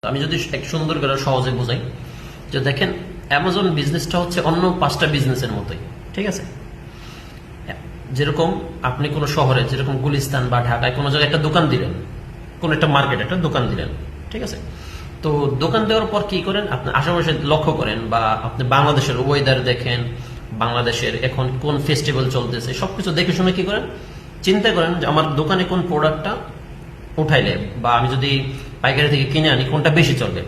আমি যদি এক সুন্দর করে সহজে বোঝাই যে দেখেন অ্যামাজন বিজনেসটা হচ্ছে অন্য 5টা বিজনেসের মতোই, ঠিক আছে? যেরকম আপনি কোনো শহরে যেরকম গুলিস্তান বা ঢাকায় কোনো জায়গায় একটা দোকান দিলেন, কোন একটা মার্কেটে একটা দোকান দিলেন, ঠিক আছে? তো দোকান দেওয়ার পর কি করেন, আপনি আশেপাশে লক্ষ্য করেন বা আপনি বাংলাদেশের ওয়েদার দেখেন, বাংলাদেশের এখন কোন ফেস্টিভ্যাল চলতেছে, সবকিছু দেখে শুনে কি করেন, চিন্তা করেন যে আমার দোকানে কোন প্রোডাক্টটা উঠাইলে বা আমি যদি পাইকারি থেকে কিনে আনি কোনটা বেশি চলবে।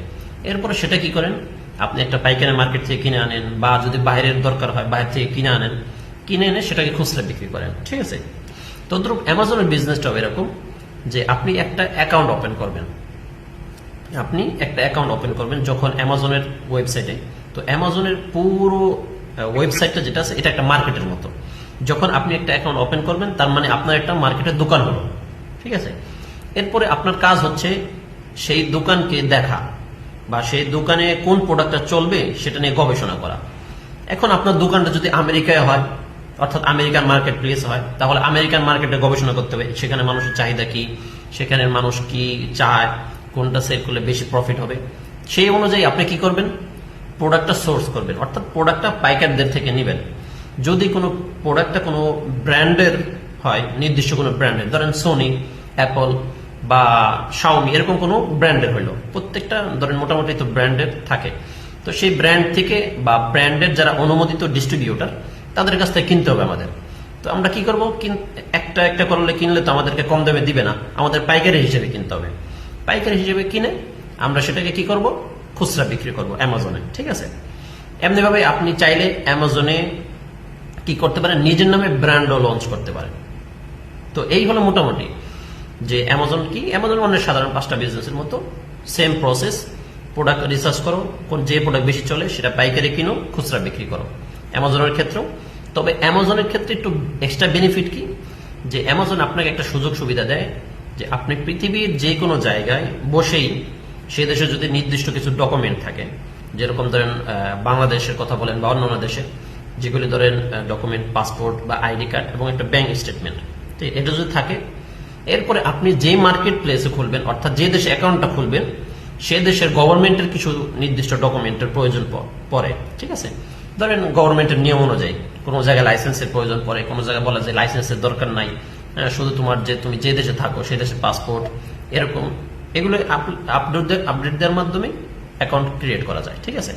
এরপরে সেটা কি করেন, আপনি একটা পাইকারি মার্কেট থেকে কিনে আনেন বা যদি বাইরের দরকার হয় বাইরে থেকে কিনে আনেন, কিনে এনে সেটাকে খুচরা বিক্রি করেন, ঠিক আছে? তদ্রুপ অ্যামাজনের বিজনেসটাও এরকম যে আপনি একটা অ্যাকাউন্ট ওপেন করবেন, যখন অ্যামাজনের ওয়েবসাইটে। তো অ্যামাজনের পুরো ওয়েবসাইটটা যেটা আছে এটা একটা মার্কেটের মতো। যখন আপনি একটা অ্যাকাউন্ট ওপেন করবেন তার মানে আপনার একটা মার্কেটের দোকান হলো, ঠিক আছে? এরপরে আপনার কাজ হচ্ছে সেই দোকানকে দেখা বা সেই দোকানে কোন প্রোডাক্টটা চলবে সেটা নিয়ে গবেষণা করা। এখন আপনার দোকানটা যদি আমেরিকায় হয়, অর্থাৎ আমেরিকান মার্কেট প্লেস হয়, তাহলে আমেরিকান মার্কেটে গবেষণা করতে হবে সেখানে মানুষের চাহিদা কি, সেখানে মানুষ কি চায়, কোনটা সেল করলে বেশি প্রফিট হবে। সেই অনুযায়ী আপনি কি করবেন, প্রোডাক্টটা সোর্স করবেন, অর্থাৎ প্রোডাক্টটা পাইকারদের থেকে নেবেন। যদি কোনো প্রোডাক্টটা কোনো ব্র্যান্ডের হয়, নির্দিষ্ট কোনো ব্র্যান্ডের, ধরেন সোনি, অ্যাপল বা শাওমি, এরকম কোনো ব্র্যান্ডের হইলো, প্রত্যেকটা ধরেন মোটামুটি তো ব্র্যান্ডের থাকে। তো সেই ব্র্যান্ড থেকে বা ব্র্যান্ডের যারা অনুমোদিত ডিস্ট্রিবিউটার তাদের কাছ থেকে কিনতে হবে আমাদের। তো আমরা কি করবো, একটা একটা করলে কিনলে তো আমাদেরকে কম দামে দিবে না, আমাদের পাইকারি হিসেবে কিনতে হবে। পাইকারি হিসেবে কিনে আমরা সেটাকে কি করব, খুচরা বিক্রি করব অ্যামাজনে, ঠিক আছে? এমনি ভাবে আপনি চাইলে অ্যামাজনে কি করতে পারেন, নিজের নামে ব্র্যান্ডও লঞ্চ করতে পারেন। তো এই হলো মোটামুটি যে অ্যামাজন কি, অ্যামাজন মানে সাধারণ 5টা বিজনেসের মতো সেম প্রসেস। প্রোডাক্ট রিসার্চ করো, কোন যে প্রোডাক্ট বেশি চলে সেটা পাইকারি কিনো, খুচরা বিক্রি করো। অ্যামাজনের ক্ষেত্রেও, তবে অ্যামাজনের ক্ষেত্রে একটু এক্সট্রা বেনিফিট কি, যে অ্যামাজন আপনাকে একটা সুযোগ সুবিধা দেয় যে আপনি পৃথিবীর যে কোনো জায়গায় বসেই সে দেশে যদি নির্দিষ্ট কিছু ডকুমেন্ট থাকে, যেরকম ধরেন বাংলাদেশের কথা বলেন বা অন্যান্য দেশে যেগুলি ধরেন ডকুমেন্ট, পাসপোর্ট বা আইডি কার্ড এবং একটা ব্যাংক স্টেটমেন্ট, তো এটা যদি থাকে, এরপরে আপনি যে মার্কেট প্লেসে খুলবেন, অর্থাৎ যে দেশে অ্যাকাউন্টটা খুলবেন, সে দেশের গভর্নমেন্টের কিছু নির্দিষ্ট ডকুমেন্টের প্রয়োজন পড়ে, ঠিক আছে? ধরেন গভর্নমেন্টের নিয়ম অনুযায়ী কোনো জায়গায় লাইসেন্সের প্রয়োজন পড়ে, কোনো জায়গায় বলা যায় লাইসেন্সের দরকার নাই, শুধু তোমার যে তুমি যে দেশে থাকো সেই দেশের পাসপোর্ট, এরকম এগুলো আপডেট দেওয়ার মাধ্যমে অ্যাকাউন্ট ক্রিয়েট করা যায়, ঠিক আছে?